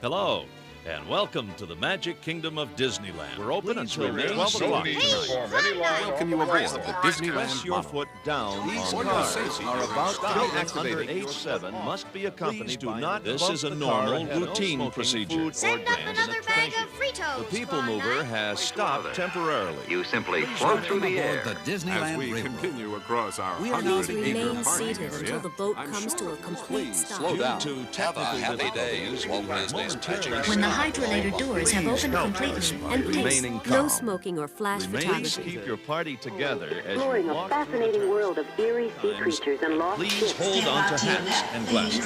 Hello, and welcome to the Magic Kingdom of Disneyland. We're open until 12 o'clock tonight. Welcome you aboard the Disneyland Press your Model. foot down These on cars cars are about to be Children under activated. age 7 must be accompanied Please do by not This bump is a the car normal, ahead. No routine smoking, procedure. food, or Send up dance. another bag of Fritos. The people Squad mover 9. has stopped temporarily. You simply float through the air. The Disneyland As we Railroad. continue across our We are now 100-acre remain parking seated area, until the boat I'm comes sure to a you'll complete please stop. slow Due down. to technical difficulties, we will momentarily When the stop. hydrolator doors have opened completely, and Remaining please, no calm. smoking or flash Remain, photography. keep your party together as Exploring you a walk fascinating through the world of eerie sea creatures and lost Please ships. hold on to hats and glasses.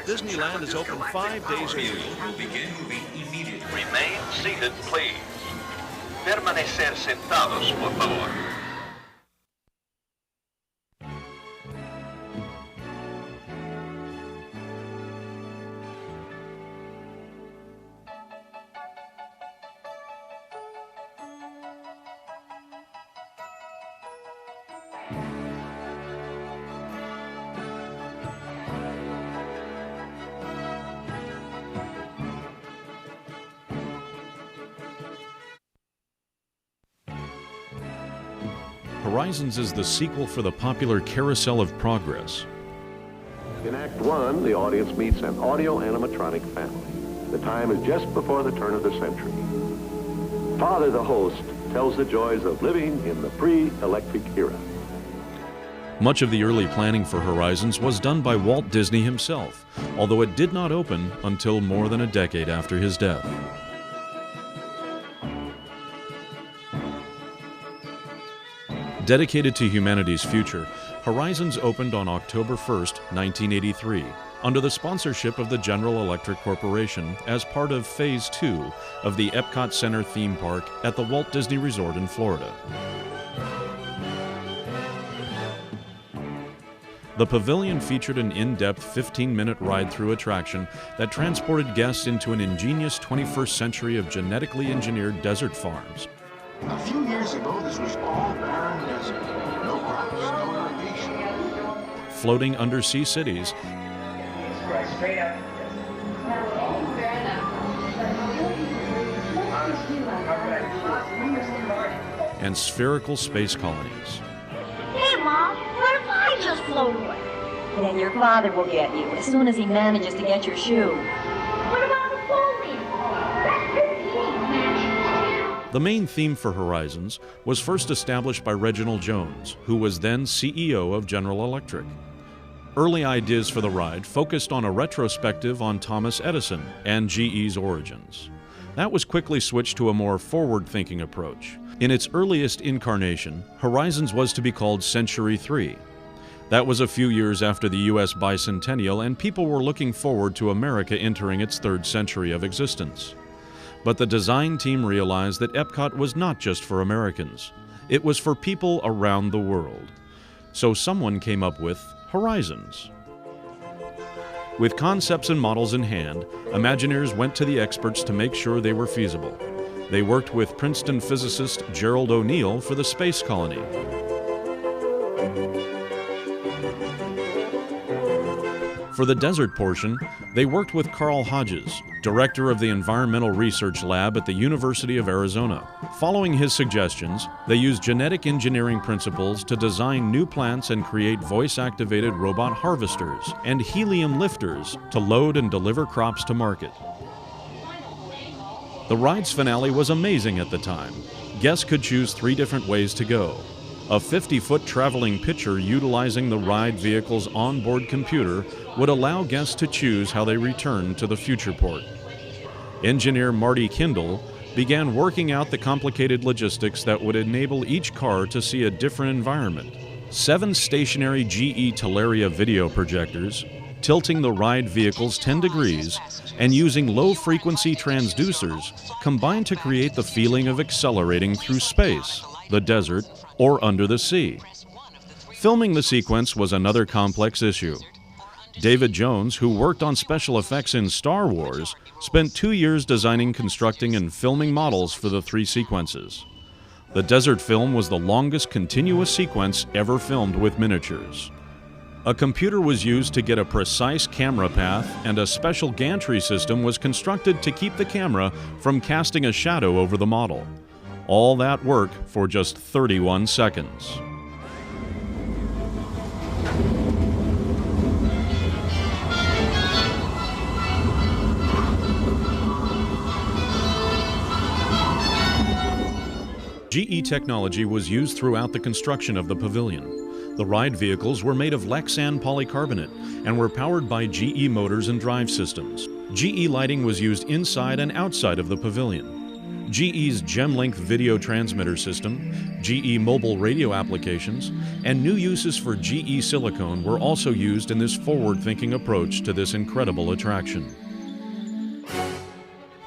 Disneyland is open 5 days a week. Remain seated, please. Permanecer sentados, por favor. Horizons is the sequel for the popular Carousel of Progress. In Act 1, the audience meets an audio-animatronic family. The time is just before the turn of the century. Father, the host, tells the joys of living in the pre-electric era. Much of the early planning for Horizons was done by Walt Disney himself, although it did not open until more than a decade after his death. Dedicated to humanity's future, Horizons opened on October 1, 1983, under the sponsorship of the General Electric Corporation as part of Phase 2 of the Epcot Center theme park at the Walt Disney Resort in Florida. The pavilion featured an in-depth 15-minute ride-through attraction that transported guests into an ingenious 21st century of genetically engineered desert farms. A few years ago, this was all barren desert. No crops, no irrigation. Floating undersea cities Straight up. and spherical space colonies. Hey, Mom, what if I just float away? Then your father will get you as soon as he manages to get your shoe. What about the pony? That's 15, man. The main theme for Horizons was first established by Reginald Jones, who was then CEO of General Electric. Early ideas for the ride focused on a retrospective on Thomas Edison and GE's origins. That was quickly switched to a more forward-thinking approach. In its earliest incarnation, Horizons was to be called Century 3. That was a few years after the U.S. bicentennial, and people were looking forward to America entering its third century of existence. But the design team realized that Epcot was not just for Americans. It was for people around the world. So someone came up with Horizons. With concepts and models in hand, Imagineers went to the experts to make sure they were feasible. They worked with Princeton physicist Gerald O'Neill for the space colony. For the desert portion, they worked with Carl Hodges, director of the Environmental Research Lab at the University of Arizona. Following his suggestions, they used genetic engineering principles to design new plants and create voice-activated robot harvesters and helium lifters to load and deliver crops to market. The ride's finale was amazing at the time. Guests could choose 3 different ways to go. A 50-foot traveling pitcher utilizing the ride vehicle's onboard computer would allow guests to choose how they returned to the future port. Engineer Marty Kindle began working out the complicated logistics that would enable each car to see a different environment. 7 stationary GE Teleria video projectors, tilting the ride vehicles 10 degrees, and using low-frequency transducers combined to create the feeling of accelerating through space, the desert, or under the sea. Filming the sequence was another complex issue. David Jones, who worked on special effects in Star Wars, spent 2 years designing, constructing, and filming models for the 3 sequences. The desert film was the longest continuous sequence ever filmed with miniatures. A computer was used to get a precise camera path, and a special gantry system was constructed to keep the camera from casting a shadow over the model. All that work for just 31 seconds. GE technology was used throughout the construction of the pavilion. The ride vehicles were made of Lexan polycarbonate and were powered by GE motors and drive systems. GE lighting was used inside and outside of the pavilion. GE's GEMLink video transmitter system, GE mobile radio applications, and new uses for GE silicone were also used in this forward-thinking approach to this incredible attraction.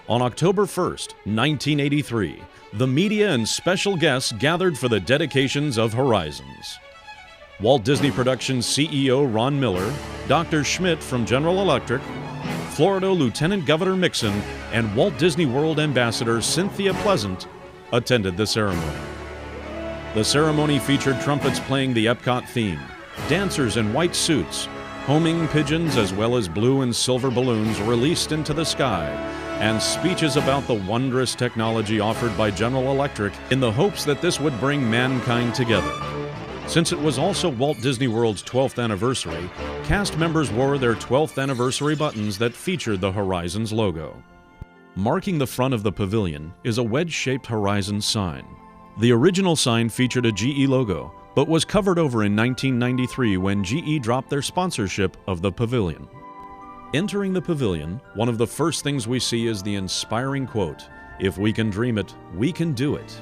On October 1st, 1983, the media and special guests gathered for the dedications of Horizons. Walt Disney Productions CEO Ron Miller, Dr. Schmidt from General Electric, Florida Lieutenant Governor Mixon, and Walt Disney World Ambassador Cynthia Pleasant attended the ceremony. The ceremony featured trumpets playing the Epcot theme, dancers in white suits, homing pigeons as well as blue and silver balloons released into the sky, and speeches about the wondrous technology offered by General Electric in the hopes that this would bring mankind together. Since it was also Walt Disney World's 12th anniversary, cast members wore their 12th anniversary buttons that featured the Horizons logo. Marking the front of the pavilion is a wedge-shaped Horizons sign. The original sign featured a GE logo, but was covered over in 1993 when GE dropped their sponsorship of the pavilion. Entering the pavilion, one of the first things we see is the inspiring quote, "If we can dream it, we can do it."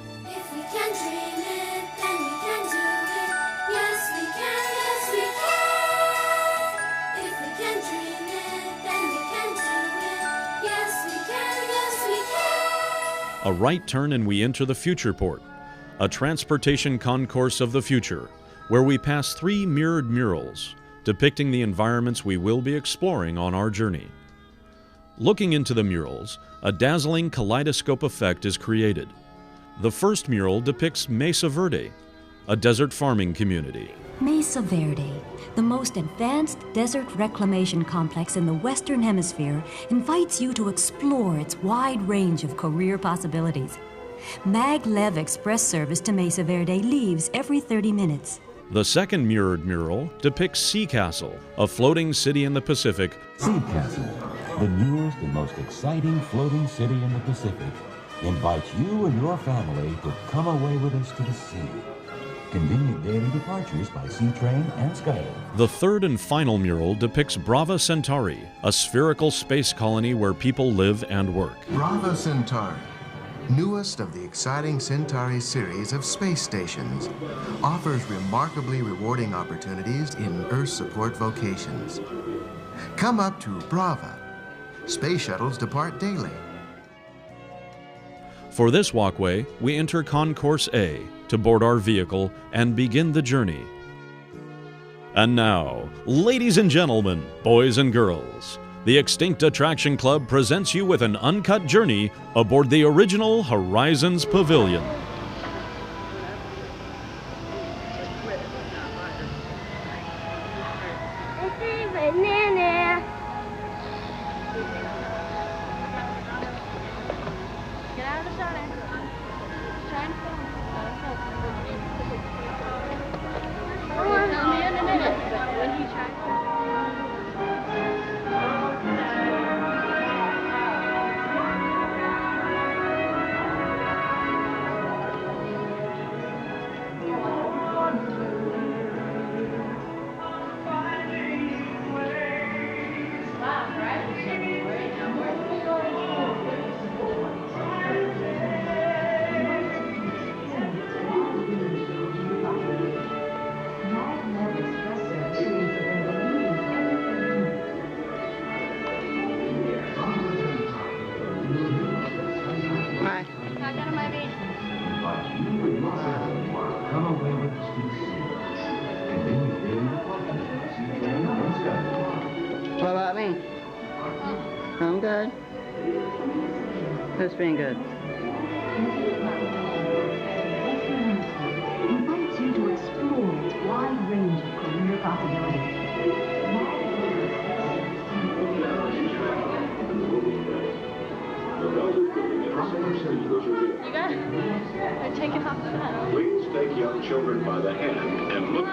A right turn and we enter the Future Port, a transportation concourse of the future, where we pass 3 mirrored murals depicting the environments we will be exploring on our journey. Looking into the murals, a dazzling kaleidoscope effect is created. The first mural depicts Mesa Verde, a desert farming community. Mesa Verde, the most advanced desert reclamation complex in the Western Hemisphere, invites you to explore its wide range of career possibilities. Maglev Express service to Mesa Verde leaves every 30 minutes. The second mirrored mural depicts Sea Castle, a floating city in the Pacific. Sea Castle, the newest and most exciting floating city in the Pacific, invites you and your family to come away with us to the sea. Convenient daily departures by sea train and Skylink. The third and final mural depicts Brava Centauri, a spherical space colony where people live and work. Brava Centauri, newest of the exciting Centauri series of space stations, offers remarkably rewarding opportunities in Earth support vocations. Come up to Brava. Space shuttles depart daily. For this walkway, we enter Concourse A to board our vehicle and begin the journey. And now, ladies and gentlemen, boys and girls, the Extinct Attraction Club presents you with an uncut journey aboard the original Horizons Pavilion. What about me? I'm good. Who's being good? Invites you to explore its wide range of career possibilities.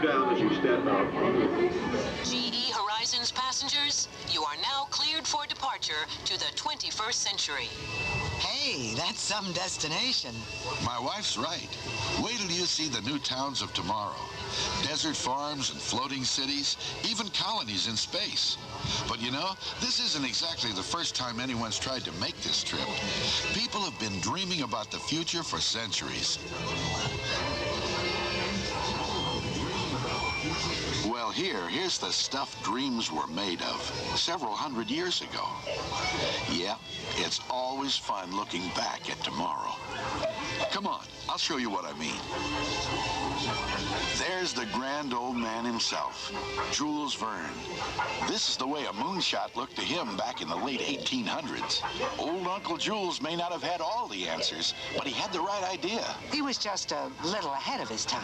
down as you step out. GE Horizons passengers, you are now cleared for departure to the 21st century. Hey, that's some destination. My wife's right. Wait till you see the new towns of tomorrow. Desert farms and floating cities, even colonies in space. But you know, this isn't exactly the first time anyone's tried to make this trip. People have been dreaming about the future for centuries. Well, here's the stuff dreams were made of several hundred years ago. Yeah, it's always fun looking back at tomorrow. Come on, I'll show you what I mean. There's the grand old man himself, Jules Verne. This is the way a moonshot looked to him back in the late 1800s. Old Uncle Jules may not have had all the answers, but he had the right idea. He was just a little ahead of his time.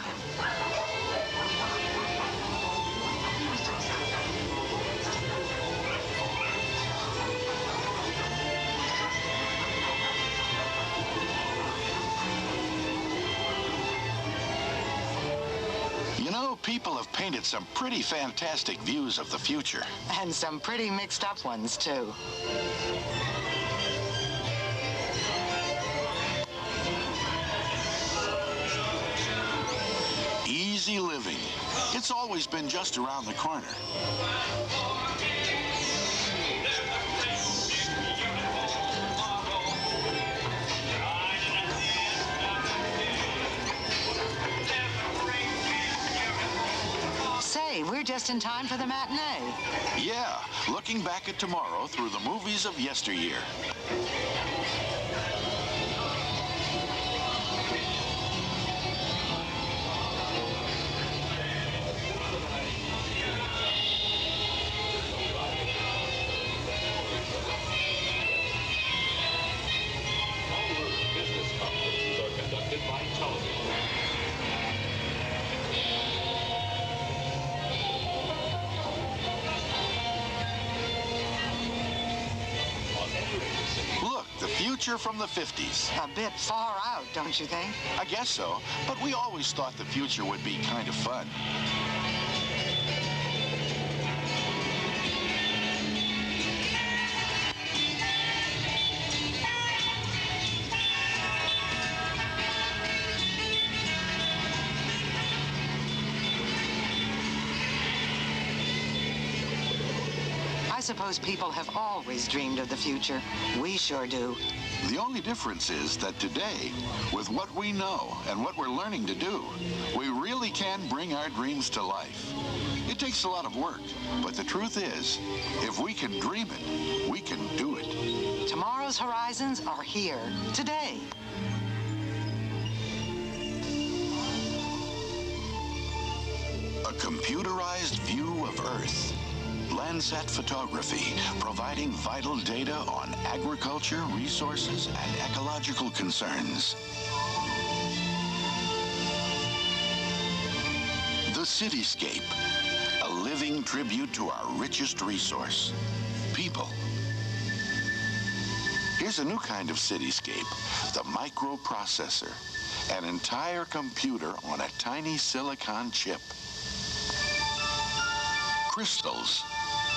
You know, people have painted some pretty fantastic views of the future. And some pretty mixed up ones, too. Easy living. It's always been just around the corner. Say, we're just in time for the matinee. Yeah, looking back at tomorrow through the movies of yesteryear. Future from the 50s. A bit far out, don't you think? I guess so, but we always thought the future would be kind of fun. I suppose people have always dreamed of the future. We sure do. The only difference is that today, with what we know and what we're learning to do, we really can bring our dreams to life. It takes a lot of work, but the truth is, if we can dream it, we can do it. Tomorrow's horizons are here, today. A computerized view of Earth. Landsat photography, providing vital data on agriculture, resources, and ecological concerns. The cityscape, a living tribute to our richest resource, people. Here's a new kind of cityscape, the microprocessor, an entire computer on a tiny silicon chip. Crystals,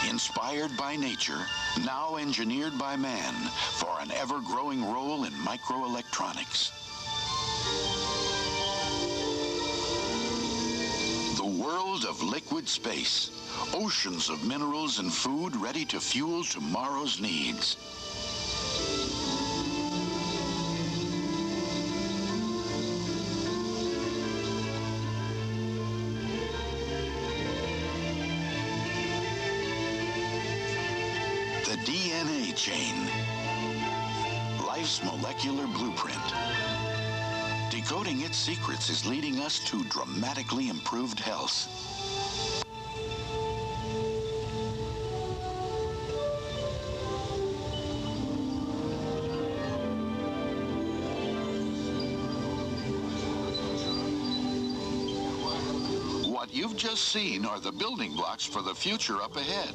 inspired by nature, now engineered by man for an ever-growing role in microelectronics. The world of liquid space, oceans of minerals and food ready to fuel tomorrow's needs. The DNA chain, life's molecular blueprint. Decoding its secrets is leading us to dramatically improved health. What you've just seen are the building blocks for the future up ahead.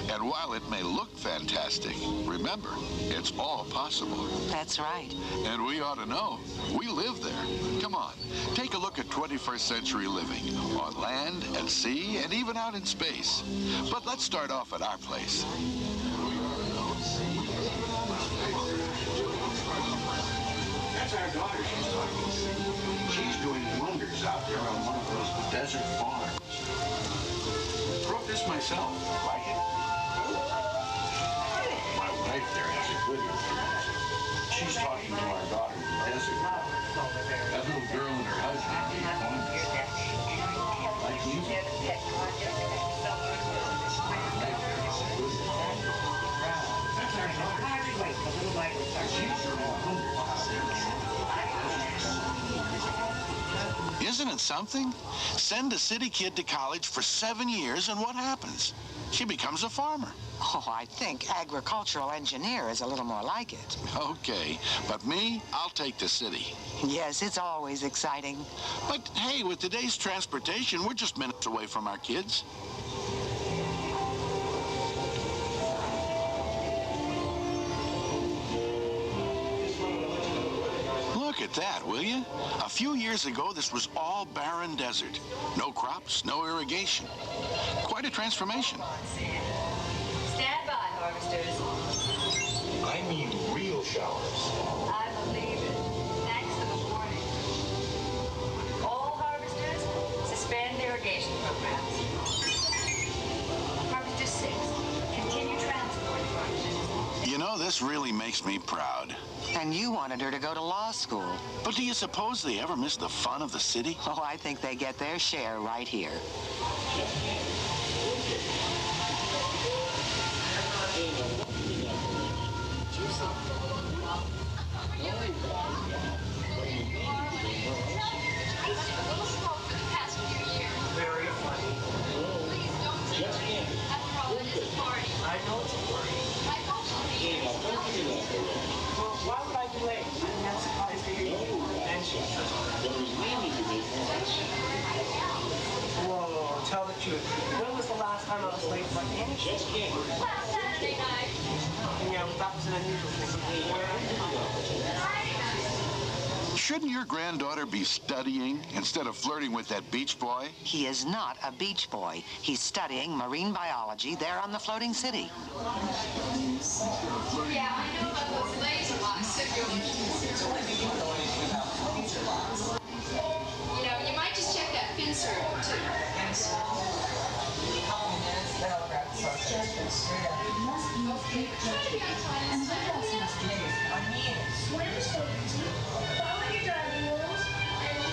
And while it may look fantastic, remember, it's all possible. That's right. And we ought to know. We live there. Come on, take a look at 21st century living on land, at sea, and even out in space. But let's start off at our place. That's our daughter she's talking to. She's doing wonders out there on one of those desert farms. Wrote this myself. Like it? My wife there has a good influence. She's talking to our daughter in the desert. That little girl and her husband gave wonders. Like music. That's our daughter. She's doing wonders out there. Isn't it something? Send a city kid to college for 7 years, and what happens? She becomes a farmer. Oh, I think agricultural engineer is a little more like it. Okay, but me, I'll take the city. Yes, it's always exciting. But hey, with today's transportation, we're just minutes away from our kids. Look at that, will you? A few years ago, this was all barren desert. No crops, no irrigation. Quite a transformation. Stand by, harvesters. I mean real showers. I believe it. Thanks for the warning. All harvesters, suspend irrigation programs. Harvester 6, continue transport functions. You know, this really makes me proud. And you wanted her to go to law school. But do you suppose they ever miss the fun of the city? Oh, I think they get their share right here. Very funny. I know it's a party. Well, why would I be late? I'm not surprised to hear you mention such a Whoa, tell the truth. When was the last time I was late for anything? Last Saturday night. Yeah, that was an unusual thing. Shouldn't your granddaughter be studying instead of flirting with that beach boy? He is not a beach boy. He's studying marine biology there on the floating city. Yeah, I know about those laser lock simulations. You know, you might just check that fin server, too.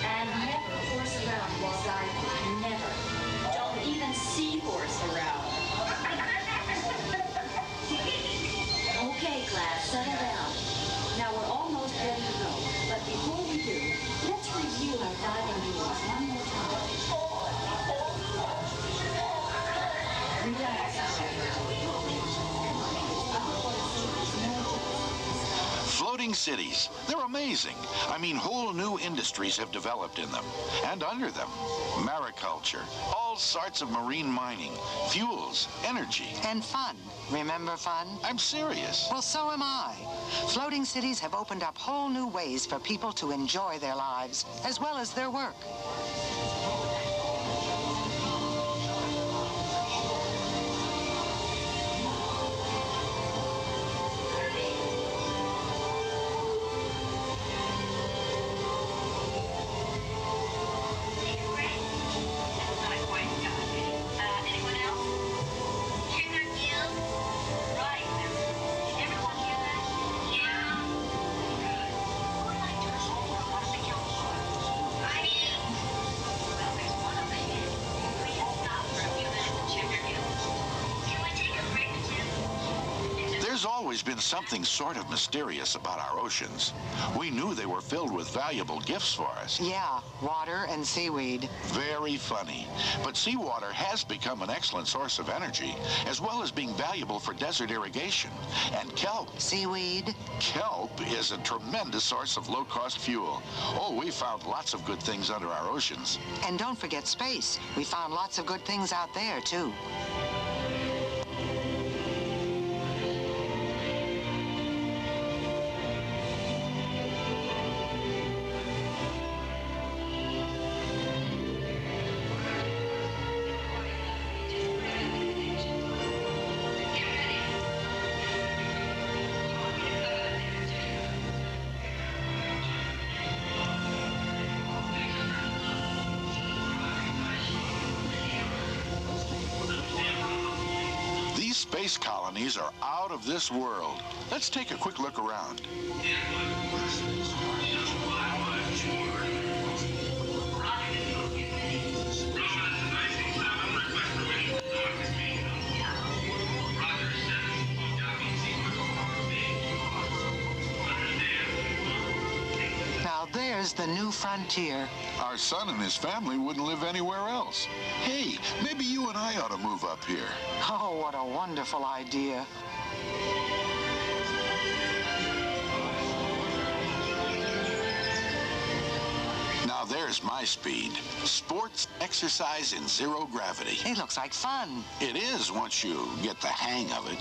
And never horse around while diving. Never. Don't even seahorse around. Okay, class, settle down. Now we're almost ready to go. But before we do, let's review our diving rules one more time. Relax. Floating cities. They're amazing. I mean, whole new industries have developed in them. And under them, mariculture, all sorts of marine mining, fuels, energy. And fun. Remember fun? I'm serious. Well, so am I. Floating cities have opened up whole new ways for people to enjoy their lives, as well as their work. There's always been something sort of mysterious about our oceans. We knew they were filled with valuable gifts for us. Yeah, water and seaweed. Very funny. But seawater has become an excellent source of energy, as well as being valuable for desert irrigation. And kelp. Seaweed. Kelp is a tremendous source of low-cost fuel. Oh, we found lots of good things under our oceans. And don't forget space. We found lots of good things out there, too. space colonies are out of this world. Let's take a quick look around. Now there's the new frontier. Our son and his family wouldn't live anywhere else. Hey, maybe you and I ought to move up here. Oh, what a wonderful idea. Now there's my speed. Sports exercise in zero gravity. It looks like fun. It is once you get the hang of it.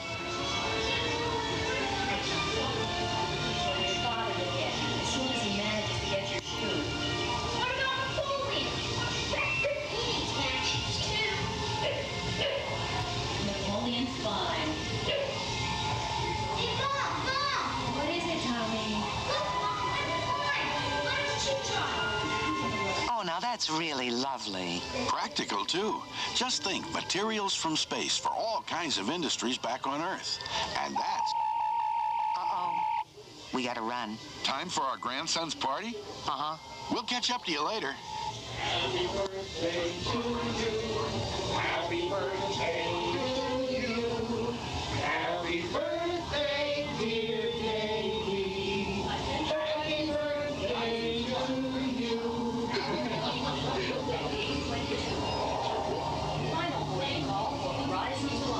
Now that's really lovely. Practical, too. Just think, materials from space for all kinds of industries back on Earth. And that's... Uh-oh. We gotta run. Time for our grandson's party? Uh-huh. We'll catch up to you later. Happy birthday to you. Happy birthday to you. Happy birthday, dear Davy. Happy birthday to you. Final boarding call for Horizons 1.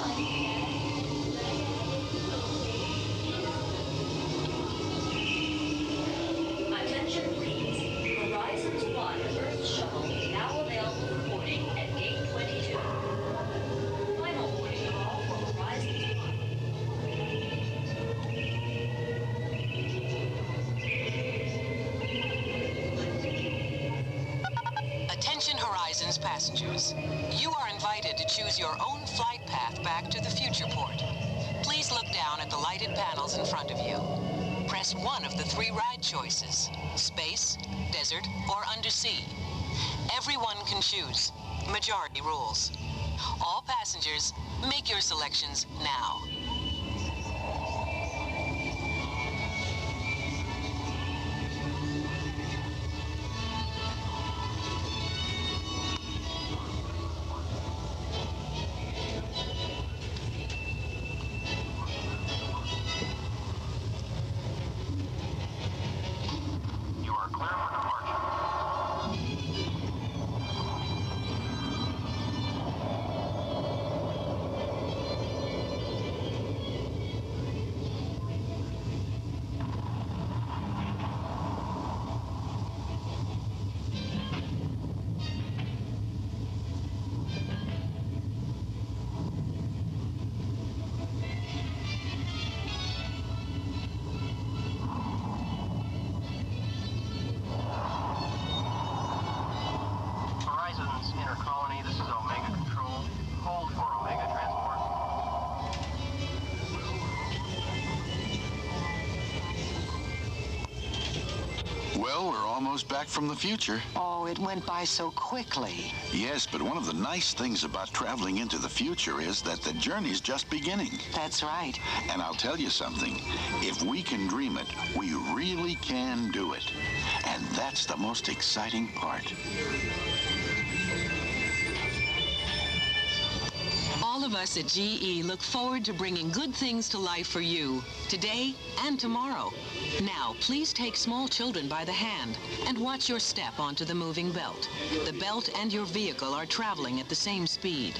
Attention please. Horizons 1 Earth Shuttle now available for boarding at gate 22. Final boarding call for Horizons 1. Attention Horizons passengers. You are invited to choose your own flight path back to the future port. Please look down at the lighted panels in front of you. Press one of the 3 ride choices: space, desert, or undersea. Everyone can choose. Majority rules. All passengers, make your selections now. Well, we're almost back from the future. Oh, it went by so quickly. Yes, but one of the nice things about traveling into the future is that the journey's just beginning. That's right. And I'll tell you something. If we can dream it, we really can do it. And that's the most exciting part. All of us at GE look forward to bringing good things to life for you, today and tomorrow. Now, please take small children by the hand and watch your step onto the moving belt. The belt and your vehicle are traveling at the same speed.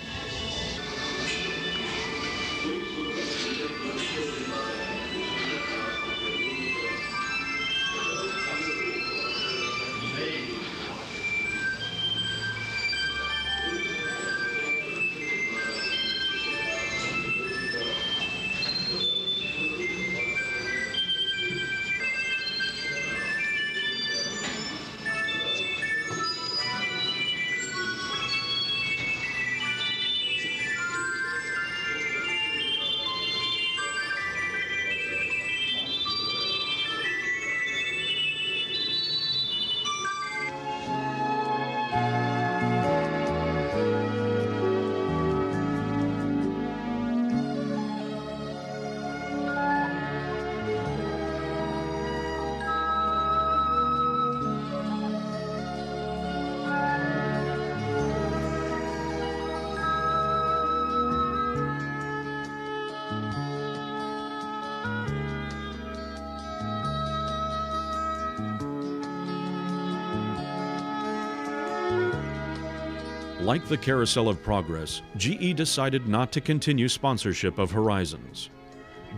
Like the Carousel of Progress, GE decided not to continue sponsorship of Horizons.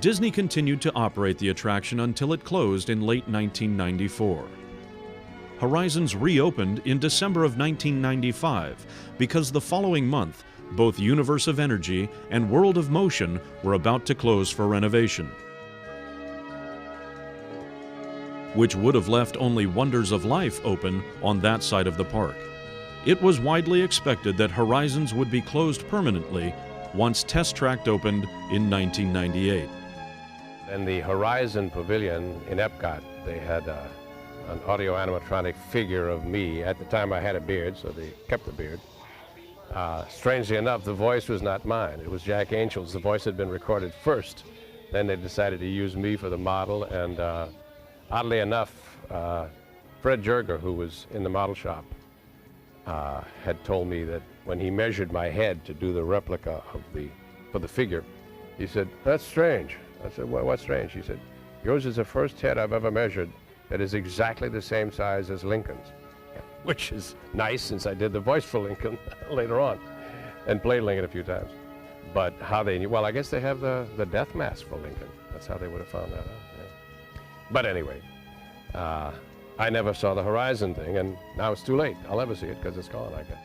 Disney continued to operate the attraction until it closed in late 1994. Horizons reopened in December of 1995 because the following month, both Universe of Energy and World of Motion were about to close for renovation, which would have left only Wonders of Life open on that side of the park. It was widely expected that Horizons would be closed permanently once Test Track opened in 1998. In the Horizon Pavilion in Epcot, they had an audio animatronic figure of me. At the time I had a beard, so they kept the beard. Strangely enough, the voice was not mine. It was Jack Angel's. The voice had been recorded first. Then they decided to use me for the model, and oddly enough, Fred Jerger, who was in the model shop, had told me that when he measured my head to do the replica of for the figure, he said, "That's strange." I said, "Well, what's strange?" He said, "Yours is the first head I've ever measured that is exactly the same size as Lincoln's," which is nice since I did the voice for Lincoln later on and played Lincoln a few times. But how they knew, well, I guess they have the death mask for Lincoln. That's how they would have found that out. Yeah. But anyway, I never saw the Horizon thing, and now it's too late. I'll never see it because it's gone, I guess.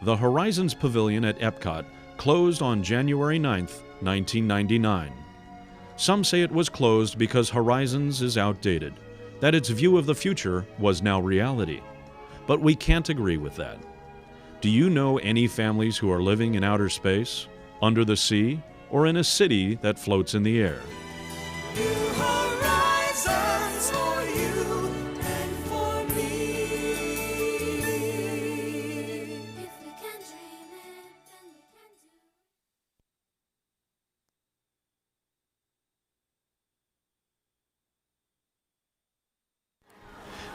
The Horizons Pavilion at Epcot closed on January 9th, 1999. Some say it was closed because Horizons is outdated, that its view of the future was now reality. But we can't agree with that. Do you know any families who are living in outer space, under the sea, or in a city that floats in the air? Horizons for you and for me. If we can dream it, then we can do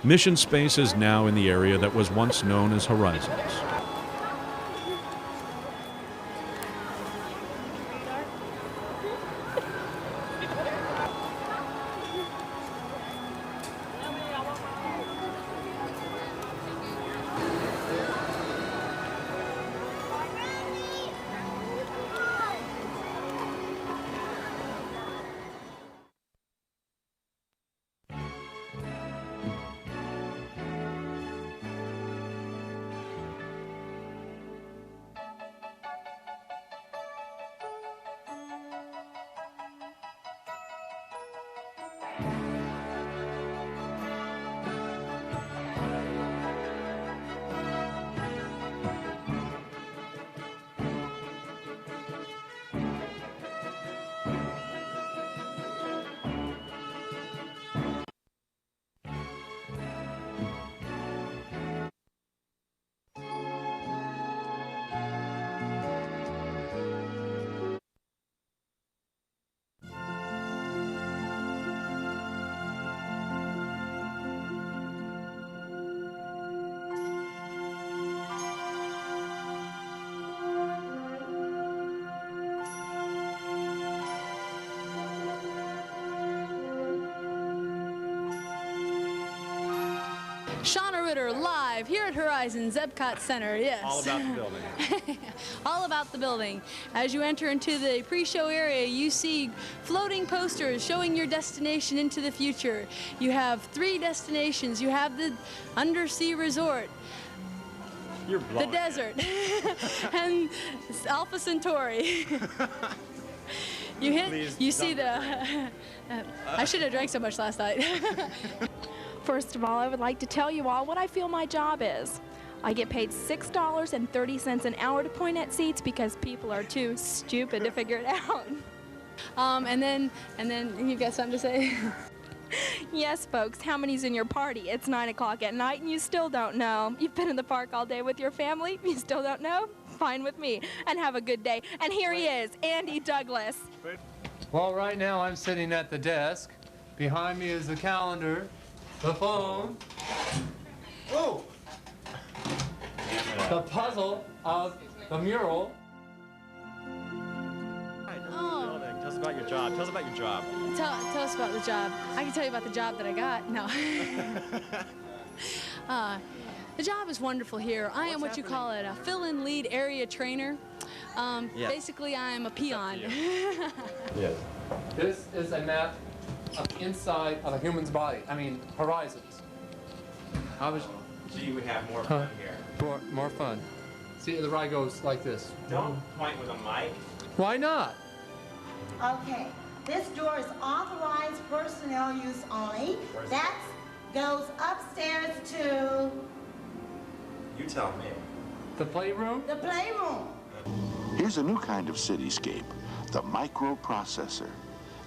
it. Mission Space is now in the area that was once known as Horizons. Shauna Ritter live here at Horizons Epcot Center, yes. All about the building. All about the building. As you enter into the pre-show area, you see floating posters showing your destination into the future. You have 3 destinations. You have the undersea resort, the desert, and Alpha Centauri. You see the, I should have drank so much last night. First of all, I would like to tell you all what I feel my job is. I get paid $6.30 an hour to point at seats because people are too stupid to figure it out. And then you got something to say? Yes, folks, how many's in your party? It's 9 o'clock at night and you still don't know. You've been in the park all day with your family, you still don't know? Fine with me, and have a good day. And here he is, Andy Douglas. Well, right now I'm sitting at the desk. Behind me is the calendar, the phone, the puzzle of the mural. Tell us about your job. Tell us about your job. Tell us about the job. I can tell you about the job that I got. No. The job is wonderful here. I am what you call it, a fill-in lead area trainer. Yes. Basically, I am a peon. Yes. This is a map of the inside of a human's body. I mean, horizons. Gee, we have more fun here. More fun. See, the ride goes like this. Don't point with a mic. Why not? Okay, this door is authorized personnel use only. That goes upstairs to You tell me. The playroom? the playroom. Here's a new kind of cityscape, the microprocessor,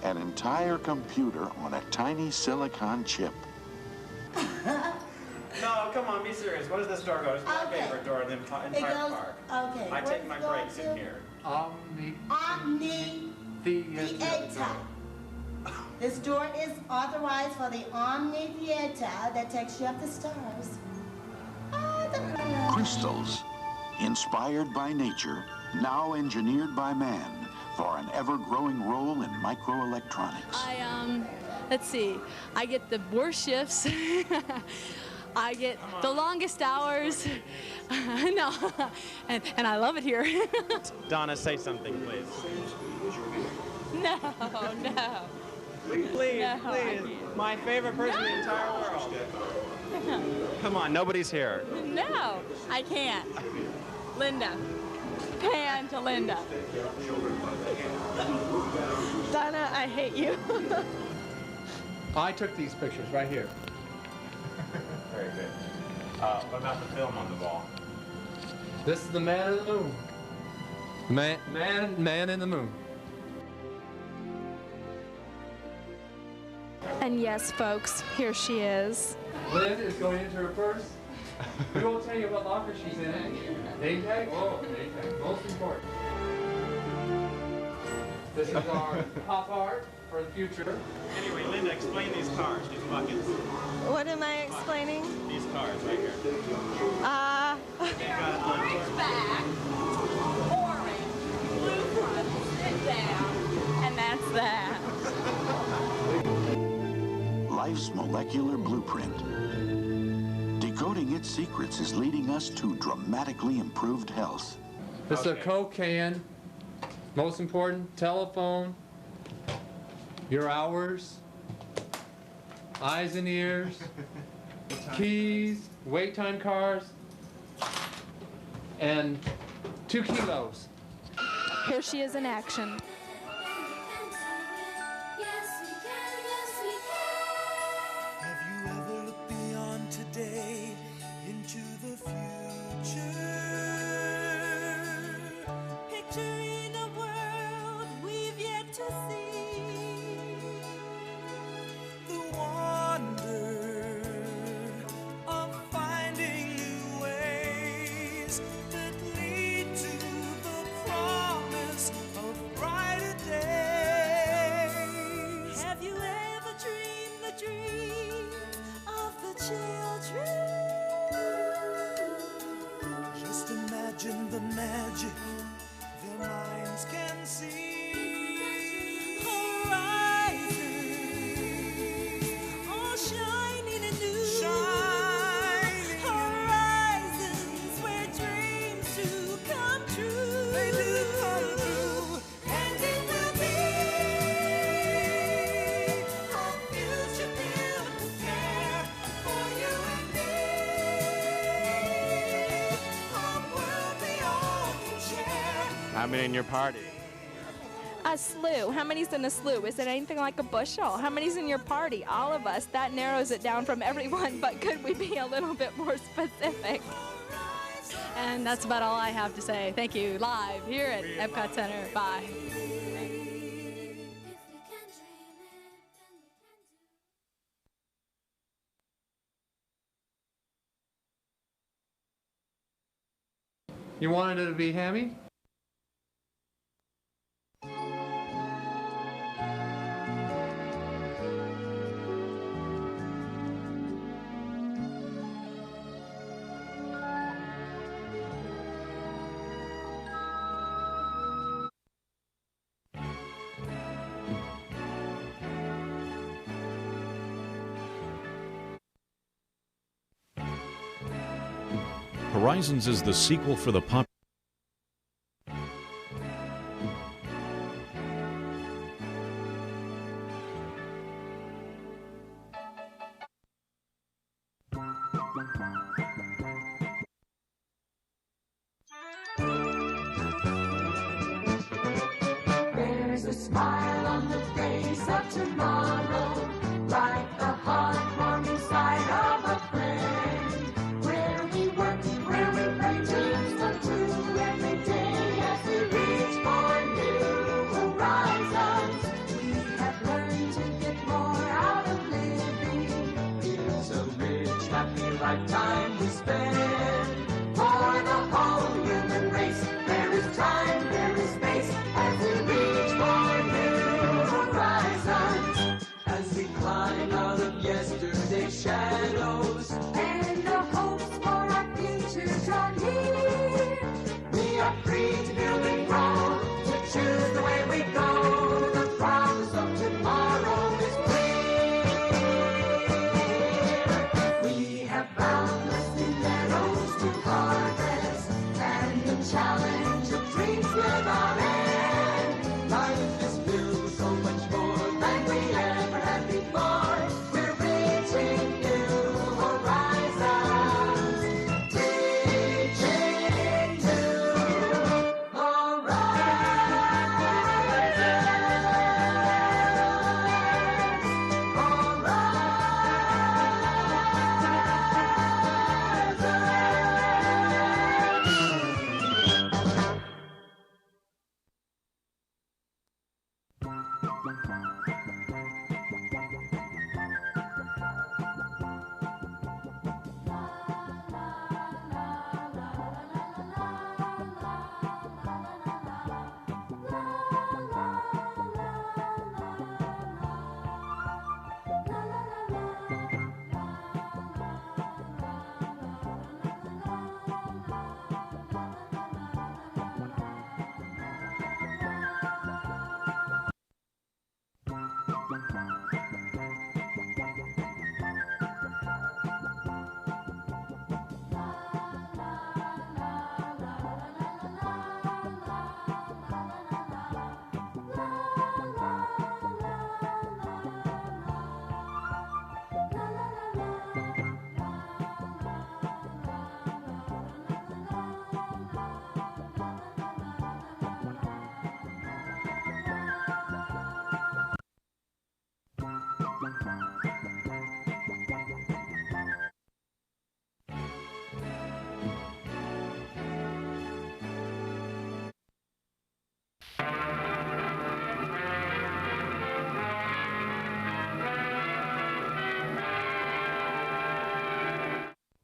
an entire computer on a tiny silicon chip. No, come on, be serious. What does this door go? It's my favorite door in the entire park. Okay. I take my breaks in here. Omni Theater. This door is authorized for the Omni Theater that takes you up the stairs. Crystals, inspired by nature, now engineered by man for an ever-growing role in microelectronics. Let's see, I get the worst shifts. I get the longest hours. No, and I love it here. Donna, say something, please. No, no. Please, No, please. My favorite person in the entire world. Come on, nobody's here. No, I can't. Linda. Pan to Linda. Donna, I hate you. I took these pictures right here. Very good. What about the film on the wall? This is the man in the moon. Man in the moon. And yes, folks, here she is. Lynn is going into her purse. We won't tell you what locker she's in. Name tag? Oh, name tag. Most important. This is our pop art for the future. Anyway, Linda, explain these cars, these buckets. What am I explaining? These cars right here. Orange back, orange, blue front, sit down, and that's that. Life's molecular blueprint. Decoding its secrets is leading us to dramatically improved health. This is a Coke can. Most important, telephone, your hours, eyes and ears, keys, wait time cards, and 2 kilos. Here she is in action. Have you ever looked beyond today into the future? Picturing a world we've yet to see. The wonder of finding new ways that lead to the promise of brighter days. Have you ever dreamed the dream of the children? Just imagine the magic their minds can see. Horizons, all shining and new. Horizons where dreams do come true. They do come true. And it will be a future built to care for you and me. A world we all can share. How many in your party? A slew. How many's in a slew? Is it anything like a bushel? How many's in your party? All of us. That narrows it down from everyone, but could we be a little bit more specific? And that's about all I have to say. Thank you. Live here at Epcot Center. Bye. You wanted it to be hammy? Horizons is the sequel for the pop. There's a smile on the face of tomorrow, like the heartwarming sight of a friend. Where we work, where we play, dreams come true every day as we reach for new horizons. We have learned to get more out of living. It's a rich, happy lifetime we spend. For the whole human race, there is time, there is space, as we reach for new horizons. As we climb out of yesterday's shadows, and the hopes for our future draw near. We are free to build and grow, to choose the way we go. The promise of tomorrow is clear. We have boundless new meadows to harvest, and the challenge of dreams without end. Life is filled with so much more than we ever had before. We're reaching new horizons. Reaching new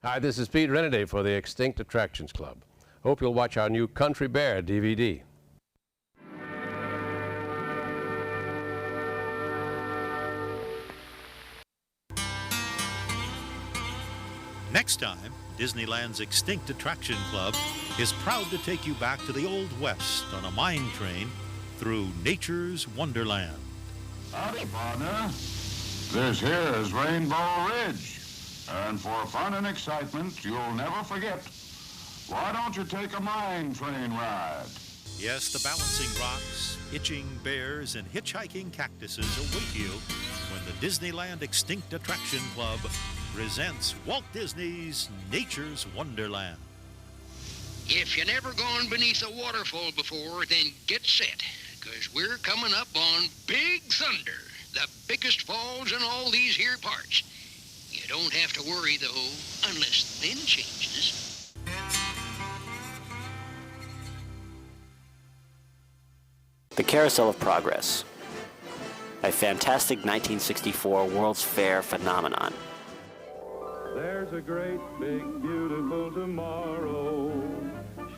Hi, this is Pete Renaday for the Extinct Attractions Club. Hope you'll watch our new Country Bear DVD. Next time, Disneyland's Extinct Attraction Club is proud to take you back to the Old West on a mine train through nature's wonderland. Howdy, partner. This here is Rainbow Ridge. And for fun and excitement you'll never forget, why don't you take a mine train ride? Yes, the balancing rocks, itching bears, and hitchhiking cactuses await you when the Disneyland Extinct Attraction Club presents Walt Disney's Nature's Wonderland. If you never gone beneath a waterfall before, then get set, because we're coming up on Big Thunder, the biggest falls in all these here parts. You don't have to worry, though, unless the wind changes. The Carousel of Progress, a fantastic 1964 World's Fair phenomenon. There's a great, big, beautiful tomorrow,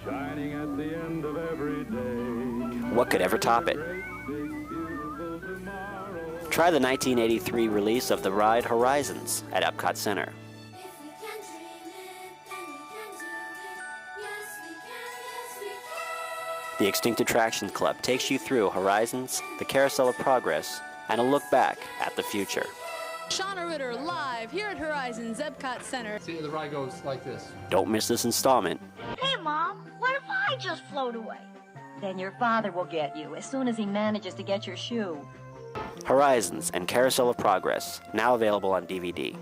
shining at the end of every day. What could ever top it? Try the 1983 release of the ride Horizons at Epcot Center. The Extinct Attractions Club takes you through Horizons, the Carousel of Progress, and a look back at the future. Shauna Ritter live here at Horizons Epcot Center. See, the ride goes like this. Don't miss this installment. Hey, Mom, what if I just float away? Then your father will get you as soon as he manages to get your shoe. Horizons and Carousel of Progress, now available on DVD.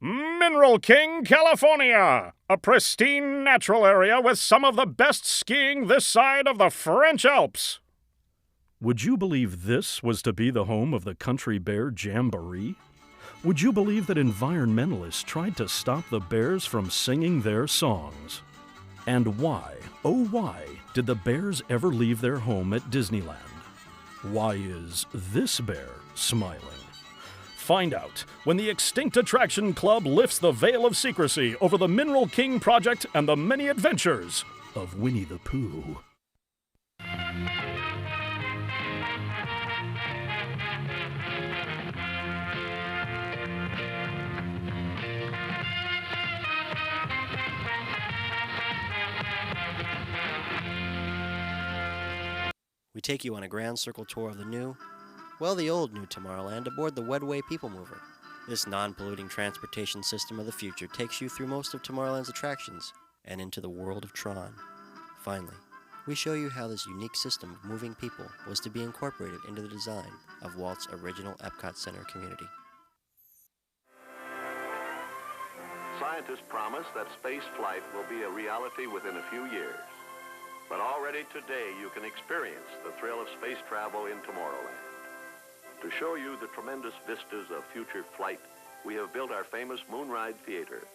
Mineral King, California, a pristine natural area with some of the best skiing this side of the French Alps. Would you believe this was to be the home of the Country Bear Jamboree? Would you believe that environmentalists tried to stop the bears from singing their songs? And why, oh why, did the bears ever leave their home at Disneyland? Why is this bear smiling? Find out when the Extinct Attraction Club lifts the veil of secrecy over the Mineral King project and the many adventures of Winnie the Pooh. We take you on a grand circle tour of the new, well, the old New Tomorrowland aboard the Wedway People Mover. This non-polluting transportation system of the future takes you through most of Tomorrowland's attractions and into the world of Tron. Finally, we show you how this unique system of moving people was to be incorporated into the design of Walt's original Epcot Center community. Scientists promise that space flight will be a reality within a few years. But already today you can experience the thrill of space travel in Tomorrowland. To show you the tremendous vistas of future flight, we have built our famous Moonride Theater.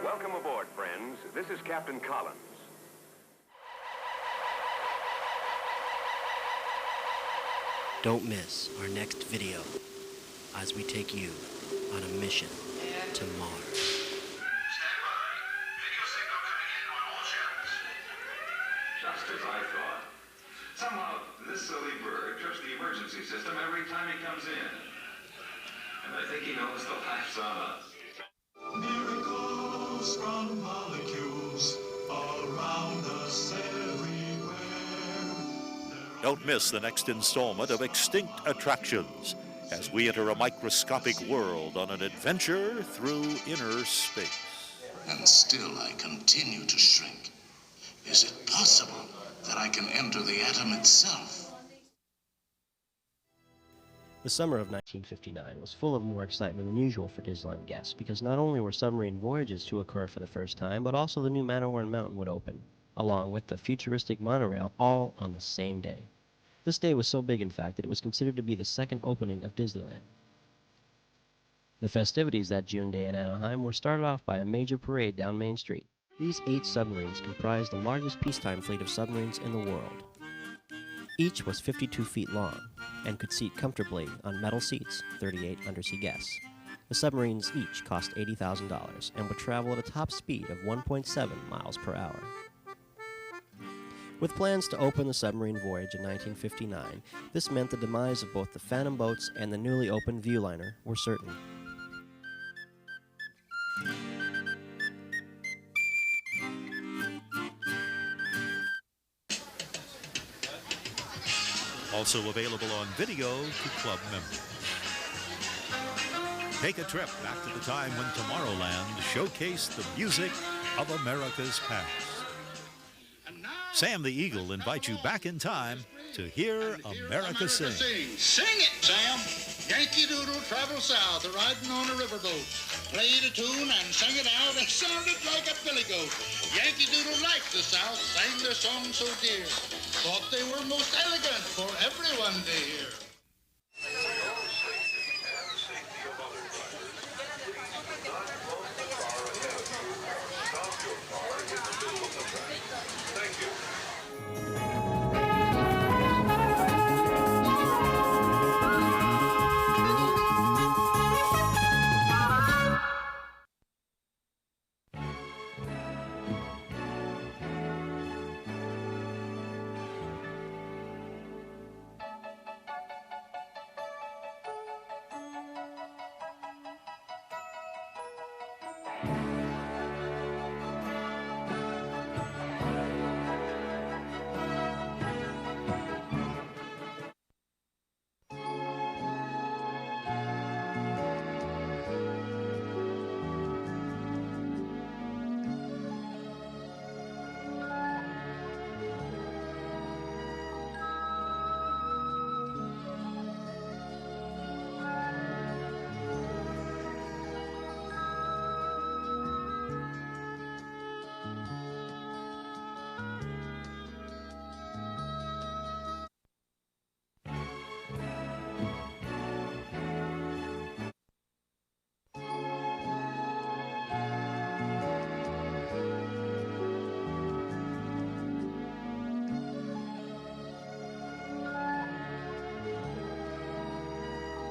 Welcome aboard, friends. This is Captain Collins. Don't miss our next video as we take you on a mission to Mars. Just as I thought. Somehow, this silly bird trips the emergency system every time he comes in. And I think he knows the laughs on us. Miracles from molecules around us everywhere. Don't miss the next installment of Extinct Attractions as we enter a microscopic world on an adventure through inner space. And still I continue to shrink. Is it possible that I can enter the atom itself? The summer of 1959 was full of more excitement than usual for Disneyland guests because not only were submarine voyages to occur for the first time, but also the new Matterhorn Mountain would open, along with the futuristic monorail, all on the same day. This day was so big, in fact, that it was considered to be the second opening of Disneyland. The festivities that June day in Anaheim were started off by a major parade down Main Street. These 8 submarines comprised the largest peacetime fleet of submarines in the world. Each was 52 feet long and could seat comfortably on metal seats 38 undersea guests. The submarines each cost $80,000 and would travel at a top speed of 1.7 miles per hour. With plans to open the submarine voyage in 1959, this meant the demise of both the Phantom boats and the newly opened Viewliner were certain. Also available on video to club members. Take a trip back to the time when Tomorrowland showcased the music of America's past. Sam the Eagle invites you back in time to hear America sing. Sing it, Sam. Yankee Doodle traveled south, riding on a riverboat. Played a tune and sang it out and sounded like a billy goat. Yankee Doodle liked the South, sang their song so dear. Thought they were most elegant for everyone to hear.